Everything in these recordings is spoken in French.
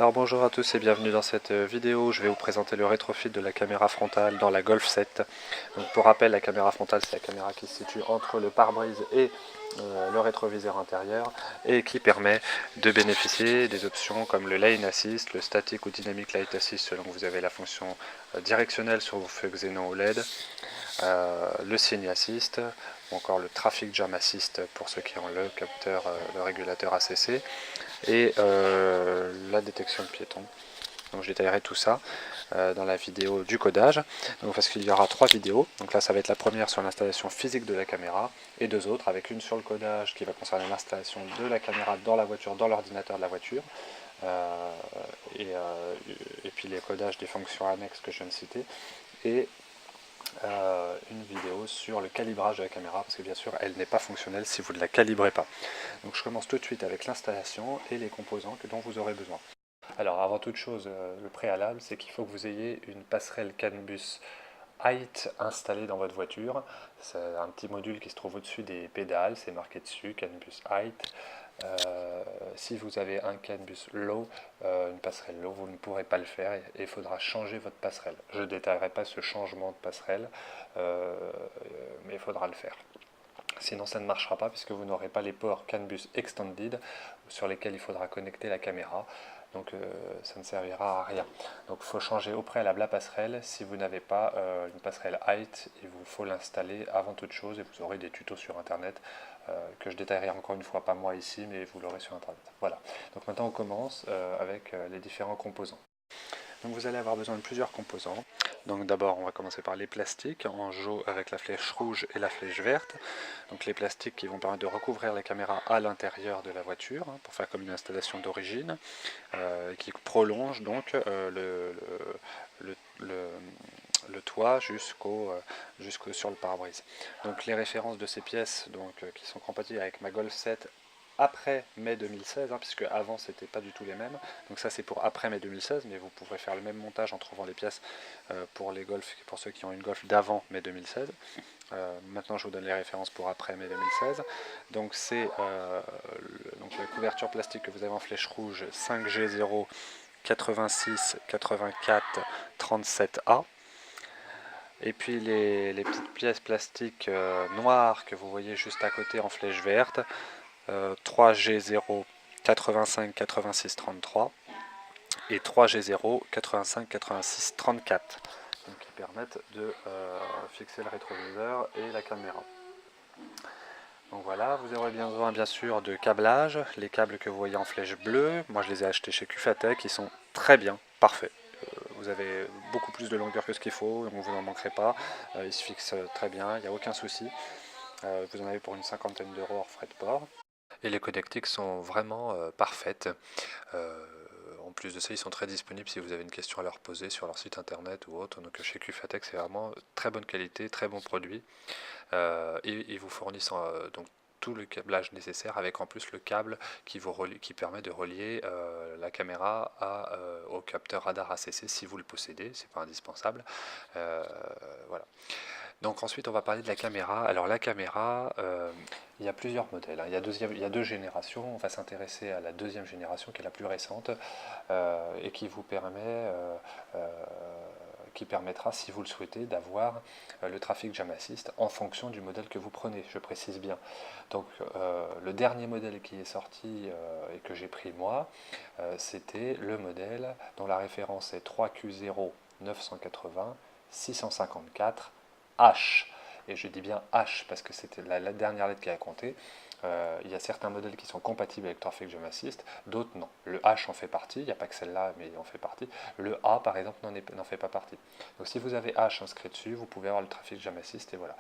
Alors bonjour à tous et bienvenue dans cette vidéo. Je vais vous présenter le rétrofit de la caméra frontale dans la Golf 7. Donc pour rappel, la caméra frontale, c'est la caméra qui se situe entre le pare-brise et le rétroviseur intérieur et qui permet de bénéficier des options comme le Lane Assist, le Static ou Dynamic Light Assist selon que vous avez la fonction directionnelle sur vos feux xénon ou LED, le Cine Assist ou encore le Traffic Jam Assist pour ceux qui ont le capteur, le régulateur ACC et la détection de piétons. Donc je détaillerai tout ça dans la vidéo du codage, donc parce qu'il y aura 3 vidéos. Donc là ça va être la première sur l'installation physique de la caméra et 2 autres avec une sur le codage qui va concerner l'installation de la caméra dans la voiture, dans l'ordinateur de la voiture, et puis les codages des fonctions annexes que je viens de citer, et une vidéo sur le calibrage de la caméra parce que bien sûr elle n'est pas fonctionnelle si vous ne la calibrez pas. Donc je commence tout de suite avec l'installation et les composants dont vous aurez besoin. Alors avant toute chose, le préalable, c'est qu'il faut que vous ayez une passerelle CAN bus Height installée dans votre voiture. C'est un petit module qui se trouve au-dessus des pédales, c'est marqué dessus, CAN bus Height. Si vous avez un CAN bus Low, une passerelle Low, vous ne pourrez pas le faire et il faudra changer votre passerelle. Je ne détaillerai pas ce changement de passerelle, mais il faudra le faire. Sinon ça ne marchera pas puisque vous n'aurez pas les ports CAN bus Extended sur lesquels il faudra connecter la caméra. Donc ça ne servira à rien. Donc il faut changer au préalable la passerelle. Si vous n'avez pas une passerelle Height, il vous faut l'installer avant toute chose et vous aurez des tutos sur internet que je détaillerai encore une fois, pas moi ici, mais vous l'aurez sur internet. Voilà. Donc maintenant on commence avec les différents composants. Donc vous allez avoir besoin de plusieurs composants. Donc d'abord on va commencer par les plastiques en jaune avec la flèche rouge et la flèche verte. Donc les plastiques qui vont permettre de recouvrir la caméra à l'intérieur de la voiture pour faire comme une installation d'origine qui prolonge donc le toit jusqu'au sur le pare-brise. Donc les références de ces pièces qui sont compatibles avec ma Golf 7 après mai 2016, puisque avant c'était pas du tout les mêmes. Donc ça c'est pour après mai 2016, mais vous pourrez faire le même montage en trouvant les pièces pour les Golf, pour ceux qui ont une Golf d'avant mai 2016. Maintenant je vous donne les références pour après mai 2016. Donc c'est donc la couverture plastique que vous avez en flèche rouge 5G0 86 84 37A. Et puis les petites pièces plastiques noires que vous voyez juste à côté en flèche verte, 3G0 85 86 33 et 3G0 85 86 34, donc qui permettent de fixer le rétroviseur et la caméra. Donc voilà, vous aurez besoin bien sûr de câblage, les câbles que vous voyez en flèche bleue, moi je les ai achetés chez Cufatech, ils sont très bien, parfaits. Vous avez beaucoup plus de longueur que ce qu'il faut, donc vous n'en manquerez pas, ils se fixent très bien, il n'y a aucun souci. Vous en avez pour une cinquantaine d'euros hors frais de port. Et les connectiques sont vraiment parfaites. En plus de ça, ils sont très disponibles si vous avez une question à leur poser sur leur site internet ou autre. Donc chez Cufatech, c'est vraiment très bonne qualité, très bon produit. Et ils vous fournissent donc tout le câblage nécessaire avec en plus le câble qui permet de relier la caméra au capteur radar ACC si vous le possédez, c'est pas indispensable. Voilà. Donc ensuite on va parler de la caméra. Alors la caméra, il y a plusieurs modèles. Il y a deux générations. On va s'intéresser à la deuxième génération qui est la plus récente et qui vous qui permettra, si vous le souhaitez, d'avoir le Traffic Jam Assist en fonction du modèle que vous prenez, je précise bien. Donc le dernier modèle qui est sorti et que j'ai pris moi, c'était le modèle dont la référence est 3Q0 980 654 H. Et je dis bien H parce que c'était la dernière lettre qui a compté. Il y a certains modèles qui sont compatibles avec Traffic Jam Assist, d'autres non. Le H en fait partie, il n'y a pas que celle-là, mais il en fait partie. Le A, par exemple, n'en fait pas partie. Donc si vous avez H inscrit dessus, vous pouvez avoir le Traffic Jam Assist et voilà.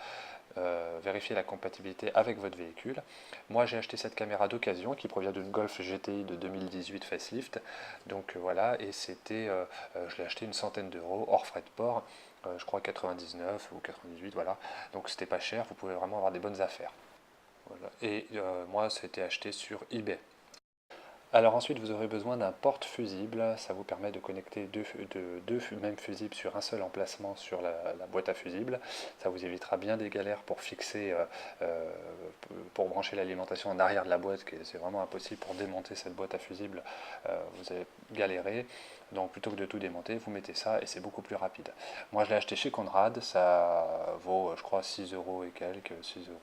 Vérifier la compatibilité avec votre véhicule. Moi j'ai acheté cette caméra d'occasion qui provient d'une Golf GTI de 2018 facelift. Donc voilà, et c'était, je l'ai acheté une centaine d'euros hors frais de port. Je crois 99 ou 98, voilà. Donc c'était pas cher, vous pouvez vraiment avoir des bonnes affaires. Voilà. Et moi, c'était acheté sur eBay. Alors ensuite, vous aurez besoin d'un porte-fusible. Ça vous permet de connecter deux mêmes fusibles sur un seul emplacement sur la boîte à fusibles. Ça vous évitera bien des galères pour fixer, pour brancher l'alimentation en arrière de la boîte, c'est vraiment impossible pour démonter cette boîte à fusibles. Vous allez galérer. Donc plutôt que de tout démonter, vous mettez ça et c'est beaucoup plus rapide. Moi je l'ai acheté chez Conrad, ça vaut je crois 6 euros et quelques,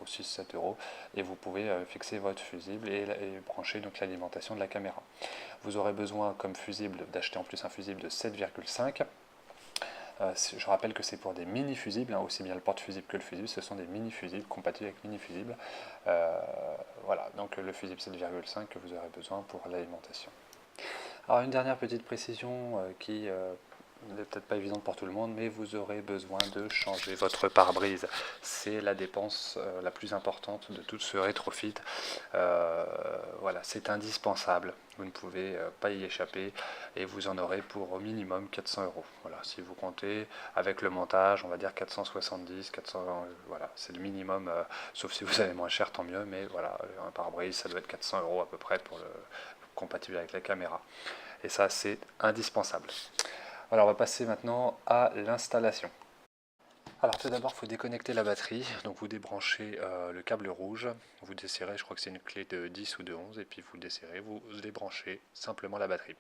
7 euros. Et vous pouvez fixer votre fusible et brancher donc l'alimentation de la caméra. Vous aurez besoin comme fusible d'acheter en plus un fusible de 7,5. Je rappelle que c'est pour des mini-fusibles, hein, aussi bien le porte-fusible que le fusible, ce sont des mini-fusibles compatibles avec mini-fusibles. Voilà, donc le fusible 7,5 que vous aurez besoin pour l'alimentation. Alors une dernière petite précision qui n'est peut-être pas évidente pour tout le monde, mais vous aurez besoin de changer votre pare-brise. C'est la dépense la plus importante de tout ce rétrofit. Voilà, c'est indispensable. Vous ne pouvez pas y échapper et vous en aurez pour au minimum 400 euros. Voilà, si vous comptez avec le montage, on va dire 470, 400, voilà, c'est le minimum, sauf si vous avez moins cher, tant mieux, mais voilà, un pare-brise, ça doit être 400 euros à peu près pour le compatible avec la caméra. Et ça, c'est indispensable. Alors, on va passer maintenant à l'installation. Alors tout d'abord, il faut déconnecter la batterie. Donc vous débranchez le câble rouge, vous desserrez, je crois que c'est une clé de 10 ou de 11, et puis vous desserrez, vous débranchez simplement la batterie.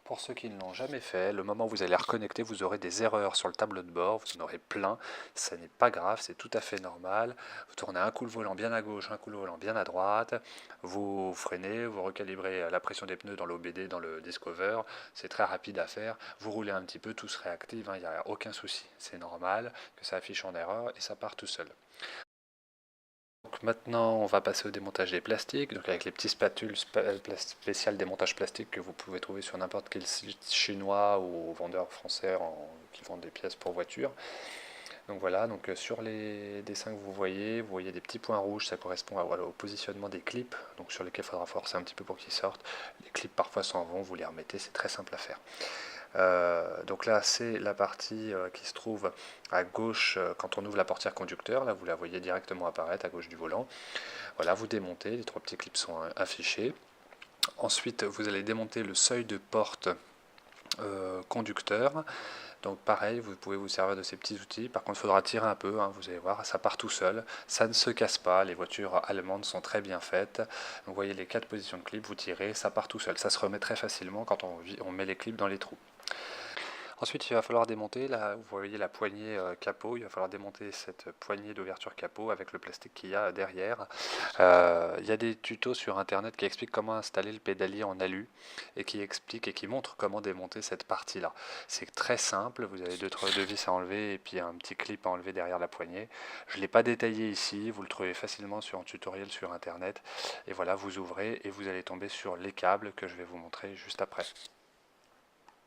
Pour ceux qui ne l'ont jamais fait, le moment où vous allez reconnecter, vous aurez des erreurs sur le tableau de bord, vous en aurez plein, ça n'est pas grave, c'est tout à fait normal. Vous tournez un coup le volant bien à gauche, un coup le volant bien à droite, vous freinez, vous recalibrez la pression des pneus dans l'OBD, dans le Discover, c'est très rapide à faire, vous roulez un petit peu, tout se réactive, il n'y a aucun souci, c'est normal que ça affiche en erreur et ça part tout seul. Donc maintenant, on va passer au démontage des plastiques, donc avec les petits spatules spéciales démontage plastique que vous pouvez trouver sur n'importe quel site chinois ou vendeur français qui vendent des pièces pour voitures. Donc voilà, donc sur les dessins que vous voyez des petits points rouges, ça correspond voilà, au positionnement des clips, donc sur lesquels il faudra forcer un petit peu pour qu'ils sortent. Les clips parfois s'en vont, vous les remettez, c'est très simple à faire. Donc là, c'est la partie qui se trouve à gauche quand on ouvre la portière conducteur. Là, vous la voyez directement apparaître à gauche du volant. Voilà, vous démontez, les trois petits clips sont affichés. Ensuite, vous allez démonter le seuil de porte conducteur. Donc pareil, vous pouvez vous servir de ces petits outils. Par contre, il faudra tirer un peu, hein, vous allez voir, ça part tout seul. Ça ne se casse pas, les voitures allemandes sont très bien faites. Donc, vous voyez les 4 positions de clips, vous tirez, ça part tout seul. Ça se remet très facilement quand on met les clips dans les trous. Ensuite, il va falloir démonter, là, vous voyez la poignée capot, il va falloir démonter cette poignée d'ouverture capot avec le plastique qu'il y a derrière. Il y a des tutos sur internet qui expliquent comment installer le pédalier en alu et qui expliquent et qui montrent comment démonter cette partie-là. C'est très simple, vous avez deux vis à enlever et puis un petit clip à enlever derrière la poignée. Je ne l'ai pas détaillé ici, vous le trouvez facilement sur un tutoriel sur internet. Et voilà, vous ouvrez et vous allez tomber sur les câbles que je vais vous montrer juste après.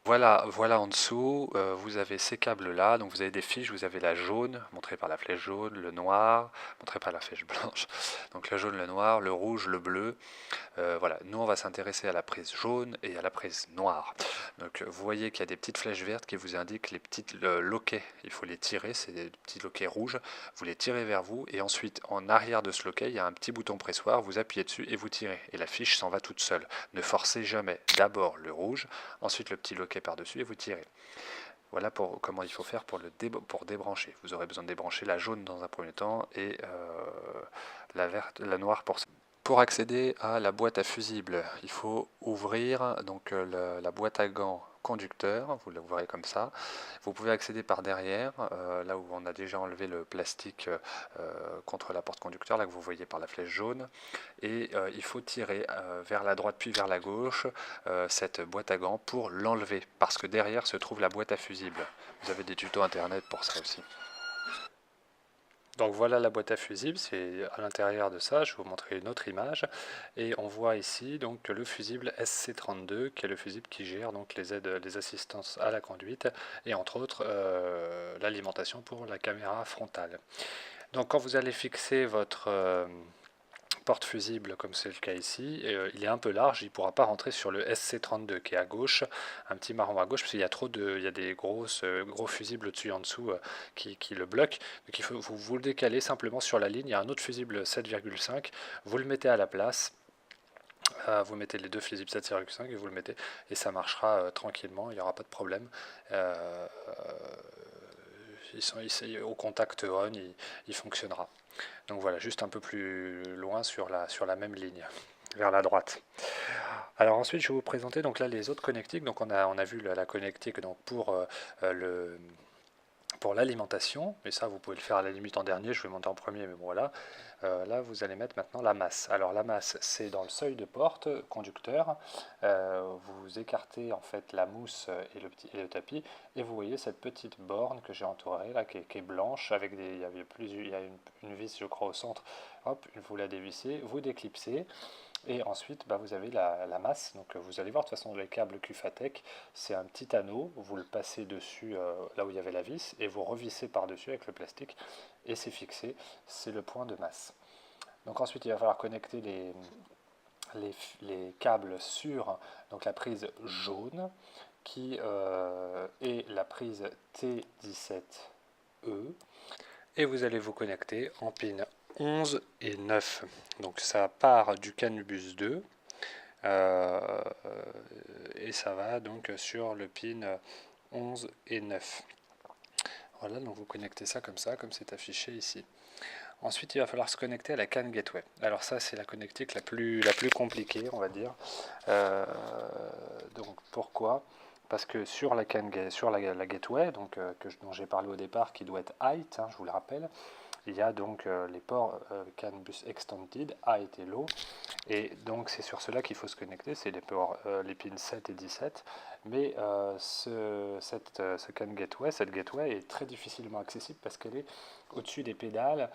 Voilà en dessous, vous avez ces câbles-là, donc vous avez des fiches, vous avez la jaune, montrée par la flèche jaune, le noir, montré par la flèche blanche, donc le jaune, le noir, le rouge, le bleu. Voilà, nous on va s'intéresser à la prise jaune et à la prise noire. Donc vous voyez qu'il y a des petites flèches vertes qui vous indiquent les petites loquets, il faut les tirer, c'est des petits loquets rouges, vous les tirez vers vous et ensuite en arrière de ce loquet il y a un petit bouton pressoir, vous appuyez dessus et vous tirez et la fiche s'en va toute seule. Ne forcez jamais, d'abord le rouge, ensuite le petit loquet par-dessus et vous tirez. Voilà comment il faut faire pour débrancher. Vous aurez besoin de débrancher la jaune dans un premier temps et la noire pour ça. Pour accéder à la boîte à fusibles, il faut ouvrir donc, la boîte à gants conducteur, vous l'ouvrez comme ça. Vous pouvez accéder par derrière, là où on a déjà enlevé le plastique contre la porte conducteur, là que vous voyez par la flèche jaune. Et il faut tirer vers la droite puis vers la gauche cette boîte à gants pour l'enlever, parce que derrière se trouve la boîte à fusibles. Vous avez des tutos internet pour ça aussi. Donc voilà la boîte à fusibles, c'est à l'intérieur de ça, je vais vous montrer une autre image. Et on voit ici donc le fusible SC32, qui est le fusible qui gère donc les aides, les assistances à la conduite, et entre autres l'alimentation pour la caméra frontale. Donc quand vous allez fixer votre porte-fusible, comme c'est le cas ici, il est un peu large, il ne pourra pas rentrer sur le SC32 qui est à gauche, un petit marron à gauche, parce qu'il y a il y a des gros fusibles au-dessus et en dessous qui le bloquent. Donc il faut, vous le décaler simplement sur la ligne, il y a un autre fusible 7,5, vous le mettez à la place, Vous mettez les deux fils Ipsat Cirrus 5 et vous le mettez et ça marchera tranquillement, il n'y aura pas de problème. Au contact on, il fonctionnera. Donc voilà, juste un peu plus loin sur la même ligne, vers la droite. Alors ensuite, je vais vous présenter donc là les autres connectiques. Donc on a vu la connectique donc pour l'alimentation, mais ça vous pouvez le faire à la limite en dernier, je vais monter en premier, mais bon voilà. Là vous allez mettre maintenant la masse. Alors la masse c'est dans le seuil de porte conducteur, vous écartez en fait la mousse et le tapis, et vous voyez cette petite borne que j'ai entourée là, qui est blanche, avec il y a une vis je crois au centre, hop, vous la dévissez, vous déclipsez, et ensuite, vous avez la masse. Donc vous allez voir de toute façon les câbles Cufatec, c'est un petit anneau, vous le passez dessus là où il y avait la vis et vous revissez par-dessus avec le plastique et c'est fixé, c'est le point de masse. Donc ensuite il va falloir connecter les câbles sur donc, la prise jaune qui est la prise T17E et vous allez vous connecter en pin 11 et 9. Donc ça part du CAN bus 2 et ça va donc sur le pin 11 et 9. Voilà, donc vous connectez ça, comme c'est affiché ici. Ensuite, il va falloir se connecter à la CAN Gateway. Alors ça, c'est la connectique la plus compliquée, on va dire. Donc pourquoi ? Parce que sur la Gateway, donc, dont j'ai parlé au départ, qui doit être height, je vous le rappelle, il y a donc les ports CAN bus extended, height et low, et donc c'est sur cela qu'il faut se connecter, c'est les ports, les pins 7 et 17, mais ce CAN Gateway, cette gateway est très difficilement accessible parce qu'elle est au-dessus des pédales,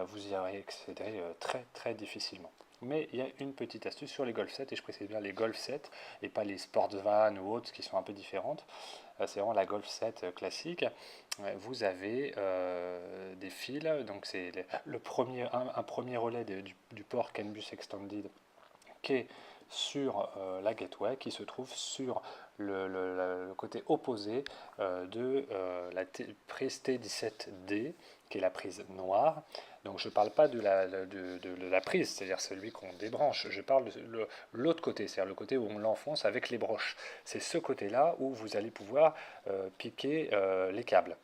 vous y accéderez très très difficilement. Mais il y a une petite astuce sur les Golf 7, et je précise bien les Golf 7 et pas les Sportsvan ou autres qui sont un peu différentes. C'est vraiment la Golf 7 classique. Vous avez des fils, donc c'est un premier relais du port CAN bus extended qui est sur la gateway, qui se trouve sur le côté opposé de la prise T17D, qui est la prise noire. Donc je ne parle pas de la prise, c'est-à-dire celui qu'on débranche, je parle de l'autre côté, c'est-à-dire le côté où on l'enfonce avec les broches. C'est ce côté-là où vous allez pouvoir piquer les câbles.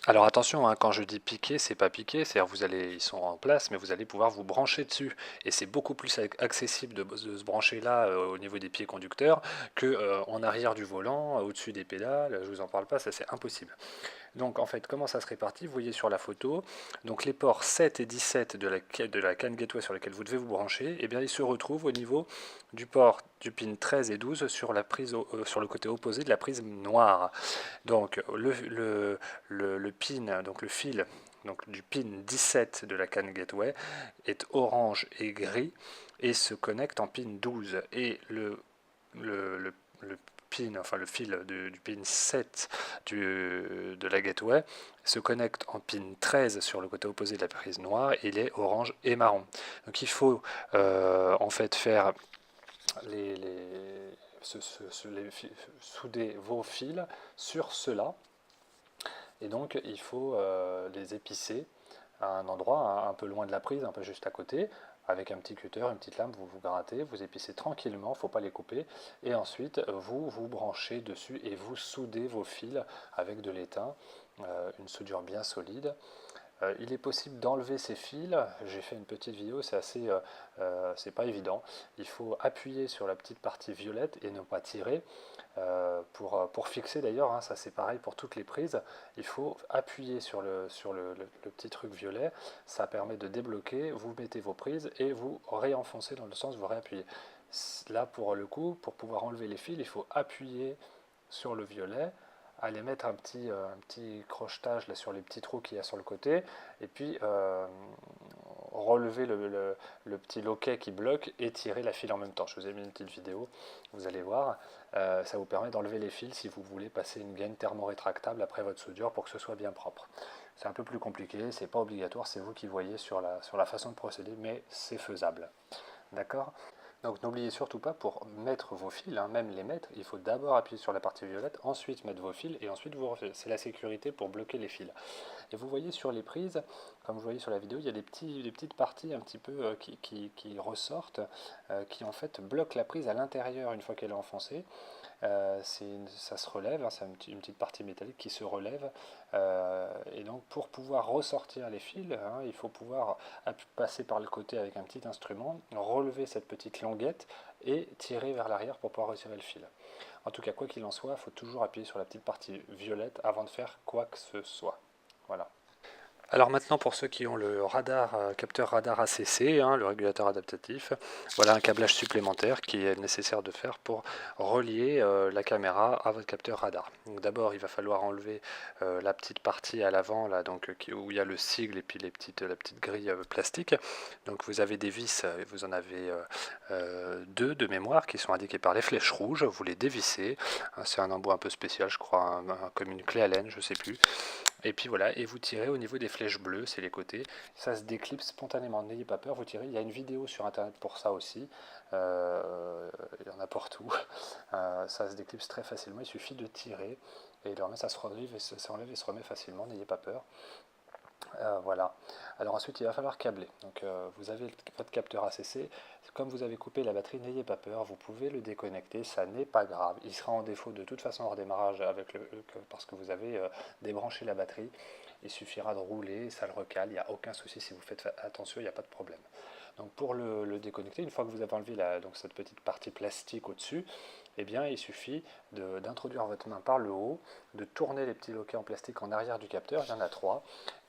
Alors attention, quand je dis piquer, c'est pas piquer, c'est-à-dire ils sont en place, mais vous allez pouvoir vous brancher dessus. Et c'est beaucoup plus accessible de se brancher là au niveau des pieds conducteurs que en arrière du volant, au-dessus des pédales. Je vous en parle pas, ça c'est impossible. Donc en fait, comment ça se répartit? Vous voyez sur la photo, donc les ports 7 et 17 de la CAN Gateway sur lesquels vous devez vous brancher, eh bien ils se retrouvent au niveau du port du pin 13 et 12 sur sur le côté opposé de la prise noire. Donc le pin, donc le fil donc, du pin 17 de la CAN Gateway est orange et gris et se connecte en pin 12. Et le pin, enfin le fil du pin 7 de la gateway se connecte en pin 13 sur le côté opposé de la prise noire, et il est orange et marron. Donc il faut en fait faire souder vos fils sur cela, et donc il faut les épicer à un endroit un peu loin de la prise, un peu juste à côté, avec un petit cutter, une petite lame, vous grattez, vous épicez tranquillement, il ne faut pas les couper, et ensuite vous vous branchez dessus et vous soudez vos fils avec de l'étain, une soudure bien solide. Il est possible d'enlever ces fils, j'ai fait une petite vidéo, c'est pas évident. Il faut appuyer sur la petite partie violette et ne pas tirer. Pour fixer d'ailleurs, ça c'est pareil pour toutes les prises, il faut appuyer sur le petit truc violet, ça permet de débloquer, vous mettez vos prises et vous réenfoncez dans le sens, vous réappuyez. Là pour le coup, pour pouvoir enlever les fils, il faut appuyer sur le violet, aller mettre un petit crochetage là sur les petits trous qu'il y a sur le côté, et puis relever le petit loquet qui bloque et tirer la file en même temps. Je vous ai mis une petite vidéo, vous allez voir. Ça vous permet d'enlever les fils si vous voulez passer une gaine thermorétractable après votre soudure pour que ce soit bien propre. C'est un peu plus compliqué, c'est pas obligatoire, c'est vous qui voyez sur la façon de procéder, mais c'est faisable. D'accord ? Donc n'oubliez surtout pas, pour mettre vos fils, hein, même les mettre, il faut d'abord appuyer sur la partie violette, ensuite mettre vos fils et ensuite vous refilez. C'est la sécurité pour bloquer les fils. Et vous voyez sur les prises, comme vous voyez sur la vidéo, il y a des petites parties un petit peu qui ressortent, qui en fait bloquent la prise à l'intérieur une fois qu'elle est enfoncée. Ça se relève, hein, c'est une petite partie métallique qui se relève, et donc pour pouvoir ressortir les fils, hein, il faut pouvoir passer par le côté avec un petit instrument, relever cette petite languette et tirer vers l'arrière pour pouvoir retirer le fil. En tout cas, quoi qu'il en soit, il faut toujours appuyer sur la petite partie violette avant de faire quoi que ce soit. Voilà. Alors maintenant, pour ceux qui ont le capteur radar ACC, hein, le régulateur adaptatif, voilà un câblage supplémentaire qui est nécessaire de faire pour relier la caméra à votre capteur radar. Donc d'abord, il va falloir enlever la petite partie à l'avant, là, donc où il y a le sigle et puis la petite grille plastique. Donc vous avez des vis, vous en avez deux de mémoire qui sont indiquées par les flèches rouges. Vous les dévissez. C'est un embout un peu spécial, je crois, comme une clé Allen, je sais plus. Et puis voilà, et vous tirez au niveau des flèches bleues, c'est les côtés. Ça se déclipse spontanément, n'ayez pas peur, vous tirez. Il y a une vidéo sur internet pour ça aussi. Il y en a partout. Ça se déclipse très facilement, il suffit de tirer. Et ça se relève et ça s'enlève et se remet facilement, n'ayez pas peur. Voilà. Alors ensuite, il va falloir câbler. Donc vous avez votre capteur ACC. Comme vous avez coupé la batterie, n'ayez pas peur, vous pouvez le déconnecter, ça n'est pas grave. Il sera en défaut de toute façon au redémarrage parce que vous avez débranché la batterie. Il suffira de rouler, ça le recale, il n'y a aucun souci si vous faites attention, il n'y a pas de problème. Donc pour le déconnecter, une fois que vous avez enlevé cette petite partie plastique au-dessus, eh bien il suffit d'introduire votre main par le haut, de tourner les petits loquets en plastique en arrière du capteur, il y en a 3,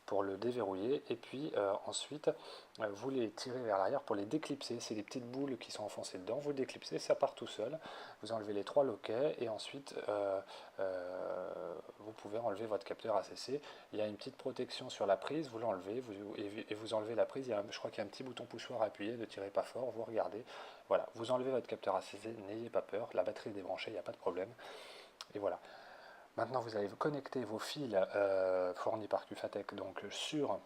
pour le déverrouiller, et puis ensuite vous les tirez vers l'arrière pour les déclipser. C'est des petites boules qui sont enfoncées dedans, vous déclipsez, ça part tout seul. Vous enlevez les 3 loquets et ensuite vous pouvez enlever votre capteur ACC. Il y a une petite protection sur la prise, vous l'enlevez et vous enlevez la prise. Je crois qu'il y a un petit bouton poussoir à appuyer, ne tirez pas fort, vous regardez. Voilà, vous enlevez votre capteur ACC, n'ayez pas peur, la batterie est débranchée, il n'y a pas de problème. Et voilà. Maintenant, vous allez connecter vos fils fournis par Cufatech donc, sur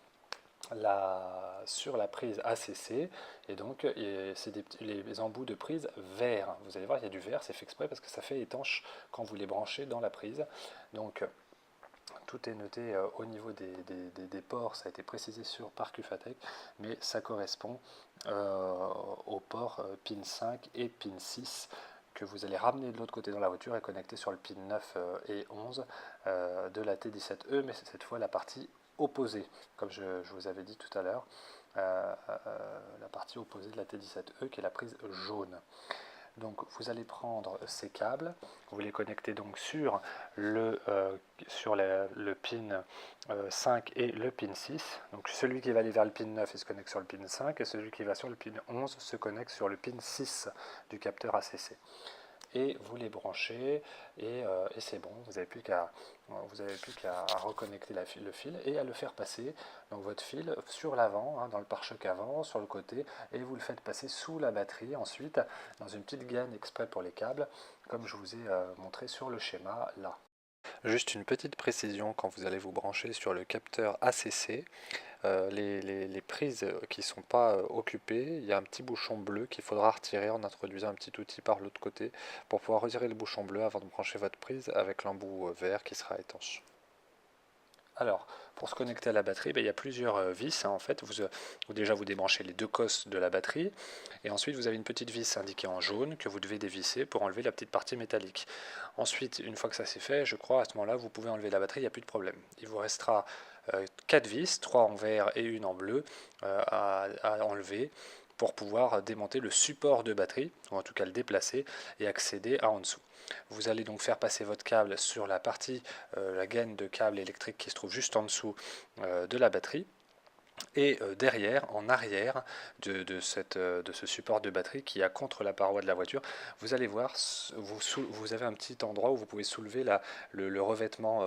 la prise ACC, et donc c'est les embouts de prise verts. Vous allez voir, il y a du vert, c'est fait exprès parce que ça fait étanche quand vous les branchez dans la prise. Donc tout est noté au niveau des ports, ça a été précisé par Cufatech, mais ça correspond aux ports pin 5 et pin 6 que vous allez ramener de l'autre côté dans la voiture et connecter sur le pin 9 et 11 de la T17E, mais c'est cette fois la partie opposée, comme je vous avais dit tout à l'heure, la partie opposée de la T17E qui est la prise jaune. Donc vous allez prendre ces câbles, vous les connectez donc sur le pin 5 et le pin 6. Donc celui qui va aller vers le pin 9 il se connecte sur le pin 5 et celui qui va sur le pin 11 se connecte sur le pin 6 du capteur ACC. Et vous les branchez et c'est bon, vous n'avez plus qu'à reconnecter le fil et à le faire passer, donc votre fil sur l'avant, hein, dans le pare-choc avant, sur le côté, et vous le faites passer sous la batterie ensuite dans une petite gaine exprès pour les câbles, comme je vous ai montré sur le schéma là. Juste une petite précision, quand vous allez vous brancher sur le capteur ACC, les prises qui ne sont pas occupées, il y a un petit bouchon bleu qu'il faudra retirer en introduisant un petit outil par l'autre côté pour pouvoir retirer le bouchon bleu avant de brancher votre prise avec l'embout vert qui sera étanche. Alors, pour se connecter à la batterie, il y a plusieurs vis. Hein, en fait, déjà vous débranchez les 2 cosses de la batterie, et ensuite vous avez une petite vis indiquée en jaune que vous devez dévisser pour enlever la petite partie métallique. Ensuite, une fois que ça c'est fait, je crois à ce moment-là, vous pouvez enlever la batterie, il n'y a plus de problème. Il vous restera 4 vis, 3 en vert et une en bleu à enlever pour pouvoir démonter le support de batterie, ou en tout cas le déplacer, et accéder à en dessous. Vous allez donc faire passer votre câble sur la partie, la gaine de câble électrique qui se trouve juste en dessous de la batterie. Et derrière, en arrière de ce support de batterie qui est contre la paroi de la voiture, vous allez voir, vous avez un petit endroit où vous pouvez soulever le revêtement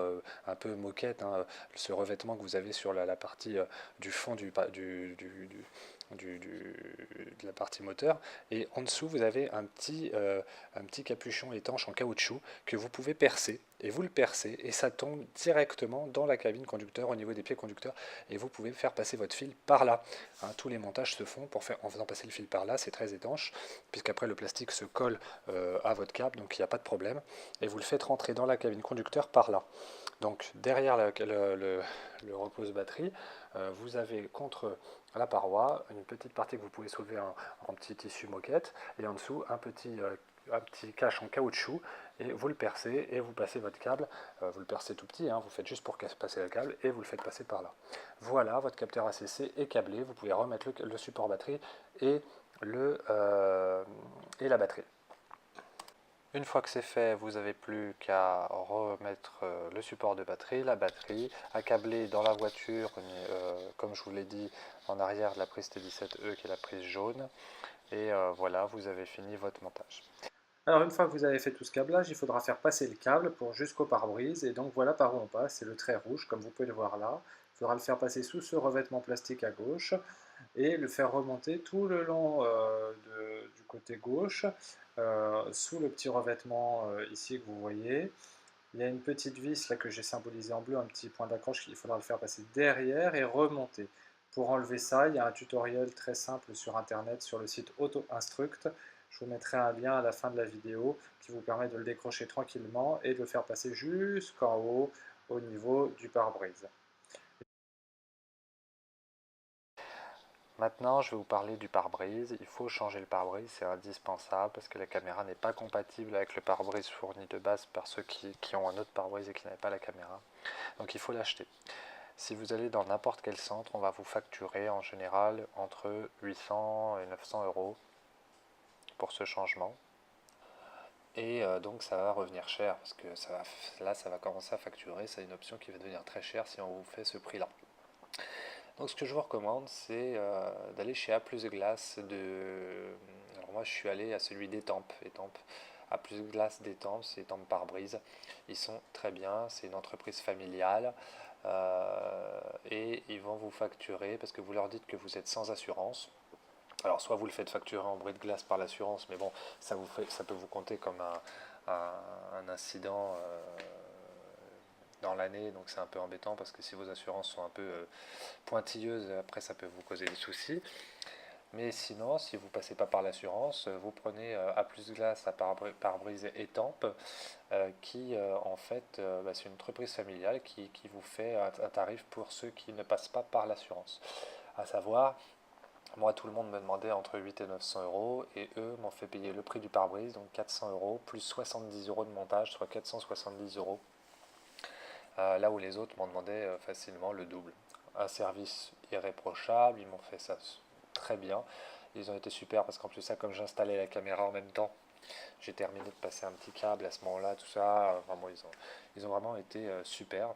un peu moquette, hein, ce revêtement que vous avez sur la partie du fond de la partie moteur, et en dessous vous avez un petit capuchon étanche en caoutchouc que vous pouvez percer, et vous le percez et ça tombe directement dans la cabine conducteur au niveau des pieds conducteurs, et vous pouvez faire passer votre fil par là. Hein, tous les montages se font en faisant passer le fil par là, c'est très étanche puisqu'après le plastique se colle à votre câble, donc il n'y a pas de problème, et vous le faites rentrer dans la cabine conducteur par là. Donc derrière le repose-batterie, vous avez contre la paroi une petite partie que vous pouvez soulever en petit tissu moquette, et en dessous un petit cache en caoutchouc, et vous le percez et vous passez votre câble. Vous le percez tout petit, hein, vous faites juste pour passer le câble et vous le faites passer par là. Voilà, votre capteur ACC est câblé, vous pouvez remettre le support batterie et la batterie. Une fois que c'est fait, vous n'avez plus qu'à remettre le support de batterie, la batterie, à câbler dans la voiture, comme je vous l'ai dit, en arrière de la prise T17E qui est la prise jaune. Et voilà, vous avez fini votre montage. Alors une fois que vous avez fait tout ce câblage, il faudra faire passer le câble jusqu'au pare-brise. Et donc voilà par où on passe, c'est le trait rouge, comme vous pouvez le voir là. Il faudra le faire passer sous ce revêtement plastique à gauche et le faire remonter tout le long du côté gauche, sous le petit revêtement ici que vous voyez. Il y a une petite vis là que j'ai symbolisée en bleu, un petit point d'accroche qu'il faudra le faire passer derrière et remonter. Pour enlever ça, il y a un tutoriel très simple sur internet, sur le site Auto Instruct. Je vous mettrai un lien à la fin de la vidéo qui vous permet de le décrocher tranquillement et de le faire passer jusqu'en haut au niveau du pare-brise. Maintenant, je vais vous parler du pare-brise. Il faut changer le pare-brise, c'est indispensable parce que la caméra n'est pas compatible avec le pare-brise fourni de base par ceux qui ont un autre pare-brise et qui n'avaient pas la caméra. Donc il faut l'acheter. Si vous allez dans n'importe quel centre, on va vous facturer en général entre 800 et 900 euros pour ce changement. Et donc ça va revenir cher parce que là ça va commencer à facturer. C'est une option qui va devenir très chère si on vous fait ce prix-là. Donc ce que je vous recommande, c'est d'aller chez A Plus Glace. Alors moi je suis allé à celui d'Étampes. A Plus Glace d'Étampes, c'est Étampes pare-brise. Ils sont très bien, c'est une entreprise familiale. Et ils vont vous facturer parce que vous leur dites que vous êtes sans assurance. Alors soit vous le faites facturer en bris de glace par l'assurance, mais bon, ça peut vous compter comme un incident dans l'année, donc c'est un peu embêtant parce que si vos assurances sont un peu pointilleuses, après ça peut vous causer des soucis. Mais sinon, si vous ne passez pas par l'assurance, vous prenez A Plus Glace à pare-brise Étampes, qui en fait, c'est une entreprise familiale qui vous fait un tarif pour ceux qui ne passent pas par l'assurance. À savoir, moi tout le monde me demandait entre 8 et 900 euros, et eux m'ont fait payer le prix du pare-brise, donc 400 euros, plus 70 euros de montage, soit 470 euros. Là où les autres m'ont demandé facilement le double. Un service irréprochable, ils m'ont fait ça très bien. Ils ont été super parce qu'en plus ça, comme j'installais la caméra en même temps, j'ai terminé de passer un petit câble à ce moment-là, tout ça. Vraiment, ils ont vraiment été super.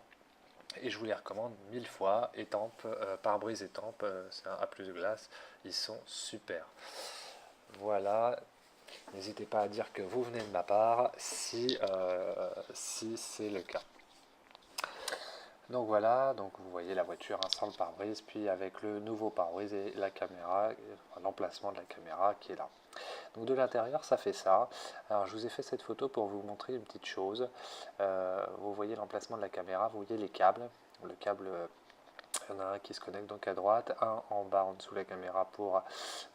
Et je vous les recommande 1000 fois. Étampes, pare-brise Étampes, c'est un A Plus Glace. Ils sont super. Voilà. N'hésitez pas à dire que vous venez de ma part si c'est le cas. Donc voilà, donc vous voyez la voiture sans le pare-brise, puis avec le nouveau pare-brise et la caméra, l'emplacement de la caméra qui est là. Donc de l'intérieur, ça fait ça. Alors je vous ai fait cette photo pour vous montrer une petite chose. Vous voyez l'emplacement de la caméra, vous voyez les câbles. Le câble, il y en a un qui se connecte donc à droite, un en bas en dessous de la caméra pour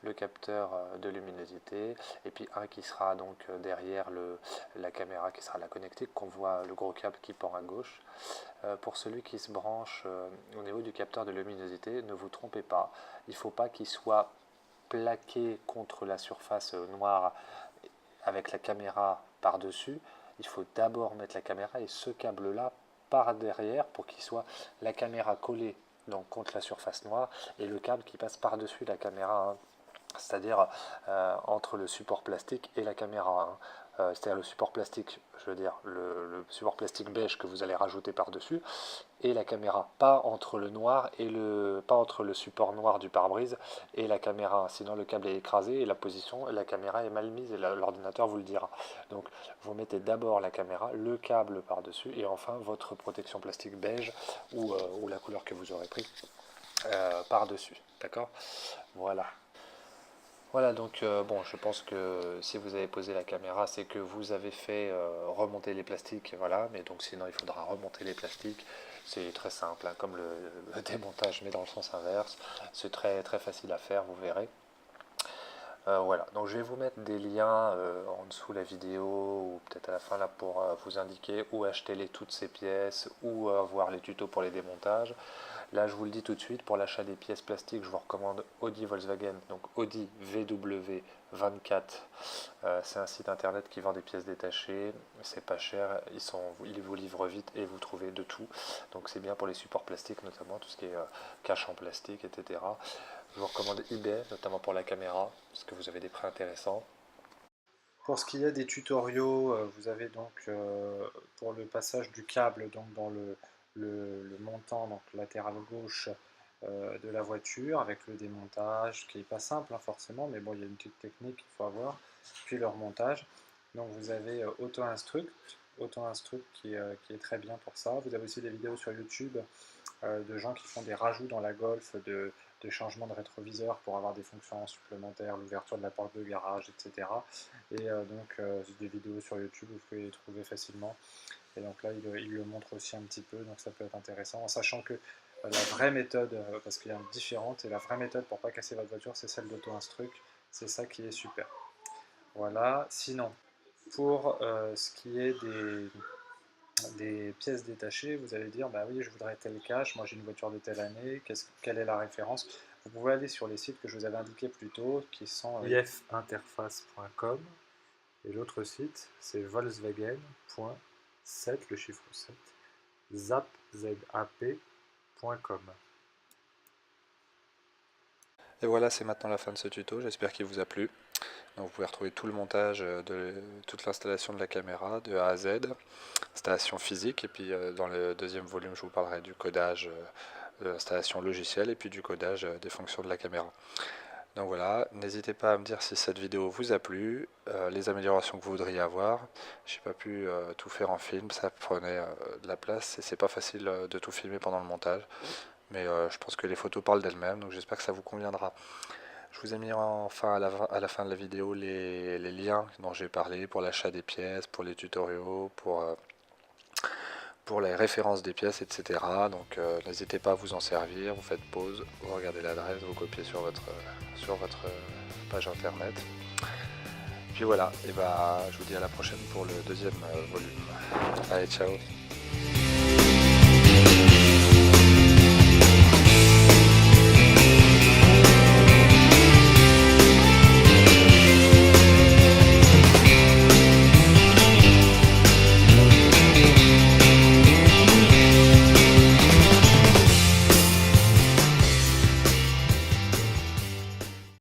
le capteur de luminosité, et puis un qui sera donc derrière la caméra qui sera la connectique, qu'on voit le gros câble qui pend à gauche. Pour celui qui se branche au niveau du capteur de luminosité, ne vous trompez pas, il ne faut pas qu'il soit plaqué contre la surface noire avec la caméra par-dessus. Il faut d'abord mettre la caméra et ce câble-là par derrière pour qu'il soit la caméra collée donc contre la surface noire et le câble qui passe par-dessus la caméra, hein, c'est-à-dire entre le support plastique et la caméra, hein. C'est-à-dire le support plastique, je veux dire le support plastique beige que vous allez rajouter par-dessus et la caméra, pas entre le noir et pas entre le support noir du pare-brise et la caméra, sinon le câble est écrasé et la caméra est mal mise et l'ordinateur vous le dira. Donc vous mettez d'abord la caméra, le câble par-dessus et enfin votre protection plastique beige ou la couleur que vous aurez pris par-dessus, d'accord? Voilà. Voilà, donc bon, je pense que si vous avez posé la caméra, c'est que vous avez fait remonter les plastiques, voilà, mais donc sinon il faudra remonter les plastiques. C'est très simple, hein, comme le démontage, mais dans le sens inverse. C'est très, très facile à faire, vous verrez. Voilà, donc je vais vous mettre des liens en dessous de la vidéo ou peut-être à la fin là pour vous indiquer où acheter toutes ces pièces ou voir les tutos pour les démontages. Là, je vous le dis tout de suite, pour l'achat des pièces plastiques, je vous recommande Audi Volkswagen, donc Audi VW24. C'est un site internet qui vend des pièces détachées, c'est pas cher, ils vous livrent vite et vous trouvez de tout. Donc c'est bien pour les supports plastiques, notamment tout ce qui est cache en plastique, etc. Je vous recommande eBay, notamment pour la caméra, parce que vous avez des prix intéressants. Pour ce qui est des tutoriaux, vous avez donc pour le passage du câble donc dans le montant donc latéral gauche de la voiture avec le démontage qui n'est pas simple hein, forcément, mais bon il y a une petite technique qu'il faut avoir, puis le remontage. Donc vous avez Auto-Instruct qui est très bien pour ça. Vous avez aussi des vidéos sur YouTube de gens qui font des rajouts dans la Golf de changement de rétroviseur pour avoir des fonctions supplémentaires, l'ouverture de la porte de garage, etc. Et donc des vidéos sur YouTube, vous pouvez les trouver facilement. Et donc là, il le montre aussi un petit peu, donc ça peut être intéressant, en sachant que la vraie méthode, parce qu'il y a une différente, et la vraie méthode pour ne pas casser votre voiture, c'est celle d'Auto-Instruct. C'est ça qui est super. Voilà, sinon, pour ce qui est des pièces détachées, vous allez dire, bah oui, je voudrais tel cache, moi j'ai une voiture de telle année, quelle est la référence? Vous pouvez aller sur les sites que je vous avais indiqués plus tôt, qui sont ifinterface.com, et l'autre site, c'est volkswagen.7, le chiffre 7, zapzap.com. Et voilà, c'est maintenant la fin de ce tuto, j'espère qu'il vous a plu. Donc vous pouvez retrouver tout le montage de toute l'installation de la caméra de A à Z, installation physique, et puis dans le deuxième volume je vous parlerai du codage de l'installation logicielle et puis du codage des fonctions de la caméra. Donc voilà, n'hésitez pas à me dire si cette vidéo vous a plu, les améliorations que vous voudriez avoir. J'ai pas pu tout faire en film, ça prenait de la place et c'est pas facile de tout filmer pendant le montage. Mais je pense que les photos parlent d'elles-mêmes, donc j'espère que ça vous conviendra. Je vous ai mis enfin à la fin de la vidéo les liens dont j'ai parlé pour l'achat des pièces, pour les tutoriaux, pour les références des pièces, etc. Donc n'hésitez pas à vous en servir, vous faites pause, vous regardez l'adresse, vous copiez sur votre page internet. Puis voilà, et bah, je vous dis à la prochaine pour le deuxième volume. Allez, ciao!